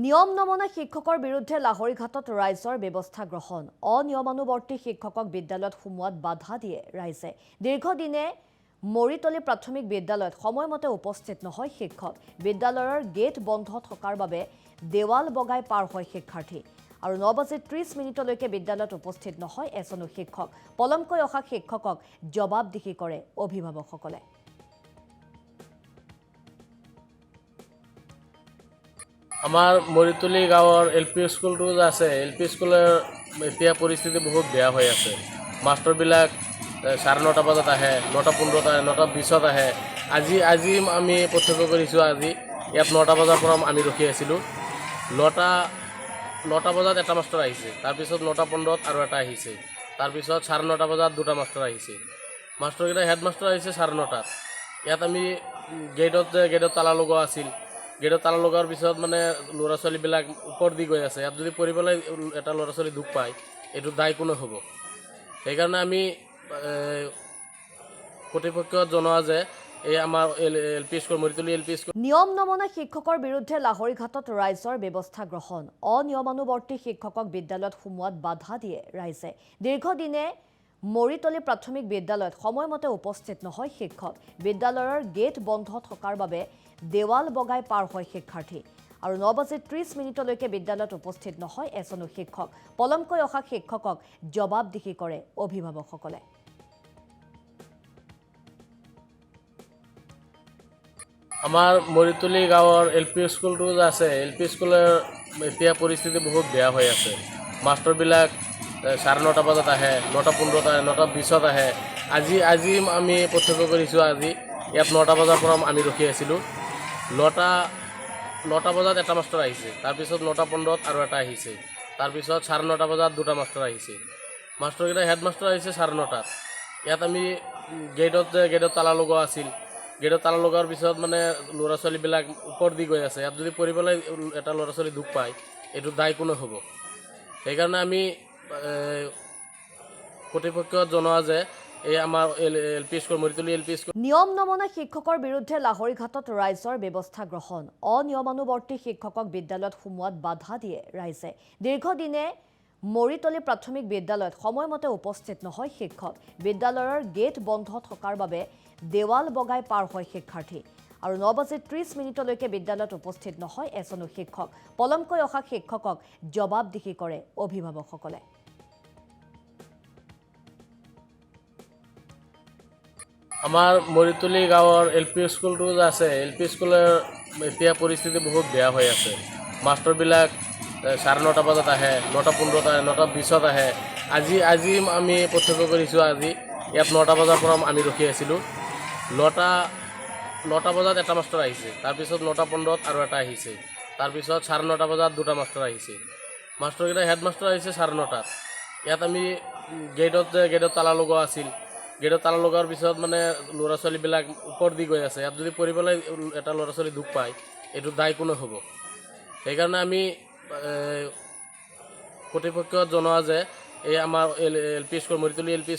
নিয়ম নমনা শিক্ষকৰ বিৰুদ্ধে লাহৰীঘাটত ৰাইজৰ ব্যৱস্থা গ্ৰহণ অনিয়মানুবৰ্তী শিক্ষকক বিদ্যালয়ত সোমোৱাত বাধা দিয়ে ৰাইজে দীৰ্ঘদিনে মৰিতলী প্ৰাথমিক বিদ্যালয়ত সময়মতে উপস্থিত নহয় শিক্ষক বিদ্যালয়ৰ গেট বন্ধ থকাৰ বাবে দেৱাল বগাই পাৰ হয় শিক্ষাৰ্থী আৰু 9:30 বিদ্যালয়ত উপস্থিত নহয় এজনো শিক্ষক পলমকৈ অহা শিক্ষকক জবাবদিহি কৰে অভিভাৱকসকলে আমাৰ মৰিতলী গাঁৱৰ এলপি স্কুলটো যে আছে এলপি স্কুলৰ এতিয়া পৰিস্থিতি বহুত বেয়া হৈ আছে মাষ্টৰবিলাক 9:30 বজাত আহে 9:15 আহে 9:20 আহে আজি আমি প্ৰত্যক্ষ কৰিছোঁ আজি ইয়াত 9টা বজাৰ পৰা আমি ৰখি আছিলোঁ 9টা বজাত এটা মাষ্টৰ আহিছে তাৰপিছত 9:15 আৰু এটা আহিছে তাৰপিছত 9:30 বজাত দুটা মাষ্টৰ আহিছে মাষ্টৰকেইটা হেডমাষ্টৰ আহিছে 9:30 ইয়াত আমি গেটত তালা লগোৱা আছিল গেটত তালা লগাৰ পিছত মানে ল'ৰা ছোৱালীবিলাক ওপৰ দি গৈ আছে ইয়াত যদি পৰি পেলাই এটা ল'ৰা ছোৱালী দুখ পায় এইটো দায় কোনে হ'ব সেইকাৰণে আমি কৰ্তৃপক্ষক জনোৱা যে এই আমাৰ এলপি স্কুল মৰিতলী এলপি স্কুল নিয়ম নমনা শিক্ষকৰ বিৰুদ্ধে লাহৰীঘাটত ৰাইজৰ ব্যৱস্থা গ্ৰহণ অনিয়মানুবৰ্তী শিক্ষকক বিদ্যালয়ত সোমোৱাত বাধা দিয়ে ৰাইজে দীৰ্ঘদিনে মৰিতলী প্ৰাথমিক বিদ্যালয়ত সময়মতে উপস্থিত নহয় শিক্ষক বিদ্যালয়ৰ গেট বন্ধ থকাৰ বাবে দেৱাল বগাই পাৰ হয় শিক্ষাৰ্থী আৰু 9:30 বিদ্যালয়ত উপস্থিত নহয় এজনো শিক্ষক পলমকৈ অহা শিক্ষকক জবাবদিহি কৰে অভিভাৱকসকলে আমাৰ মৰিতলী গাঁৱৰ এলপি স্কুলটো যে আছে এলপি স্কুলৰ এতিয়া পৰিস্থিতি বহুত বেয়া হৈ আছে মাষ্টৰবিলাক 9:30 বজাত আহে 9:15 আহে 9:20 আহে আজি আমি প্ৰত্যক্ষ কৰিছোঁ আজি ইয়াত 9টা বজাৰ পৰা আমি ৰখি আছিলোঁ 9টা বজাত এটা মাষ্টৰ আহিছে তাৰপিছত 9:15 আৰু এটা আহিছে তাৰপিছত 9:30 বজাত দুটা মাষ্টৰ আহিছে মাষ্টৰকেইটা হেডমাষ্টৰ আহিছে 9:30 ইয়াত আমি গেটত তালা লগোৱা আছিল গেটত তালা লগাৰ পিছত মানে ল'ৰা ছোৱালীবিলাক ওপৰ দি গৈ আছে ইয়াত যদি পৰি পেলাই এটা ল'ৰা ছোৱালী দুখ পায় এইটো দায় কোনে হ'ব সেইকাৰণে আমি কৰ্তৃপক্ষক জনোৱা যে এই আমাৰ এলপি স্কুল মৰিতলী এলপি স্কুল নিয়ম নমনা শিক্ষকৰ বিৰুদ্ধে লাহৰীঘাটত ৰাইজৰ ব্যৱস্থা গ্ৰহণ অনিয়মানুবৰ্তী শিক্ষকক বিদ্যালয়ত সোমোৱাত বাধা দিয়ে ৰাইজে দীৰ্ঘদিনে মৰিতলী প্ৰাথমিক বিদ্যালয়ত সময়মতে উপস্থিত নহয় শিক্ষক বিদ্যালয়ৰ গেট বন্ধ থকাৰ বাবে দেৱাল বগাই পাৰ হয় শিক্ষাৰ্থী আৰু 9:30 বিদ্যালয়ত উপস্থিত নহয় এজনো শিক্ষক পলমকৈ অহা শিক্ষকক জবাবদিহি কৰে অভিভাৱকসকলে আমাৰ মৰিতলী গাঁৱৰ এলপি স্কুলটো যে আছে এলপি স্কুলৰ এতিয়া পৰিস্থিতি বহুত বেয়া হৈ আছে মাষ্টৰবিলাক 9:30 বজাত আহে 9:15 আহে 9:20 আহে আজি আমি প্ৰত্যক্ষ কৰিছোঁ আজি ইয়াত 9টা বজাৰ পৰা আমি ৰখি আছিলোঁ 9টা বজাত এটা মাষ্টৰ আহিছে তাৰপিছত 9:15 আৰু এটা আহিছে তাৰপিছত 9:30 বজাত দুটা মাষ্টৰ আহিছে মাষ্টৰকেইটা হেডমাষ্টৰ আহিছে 9:30 ইয়াত আমি গেটত তালা লগোৱা আছিল গেটত তালা লগাৰ পিছত মানে ল'ৰা ছোৱালীবিলাক ওপৰ দি গৈ আছে ইয়াত যদি পৰি পেলাই এটা ল'ৰা ছোৱালী দুখ পায় এইটো দায় কোনে হ'ব সেইকাৰণে আমি কৰ্তৃপক্ষক জনোৱা যে এই আমাৰ এলপি স্কুল মৰিতলী এলপি স্কুল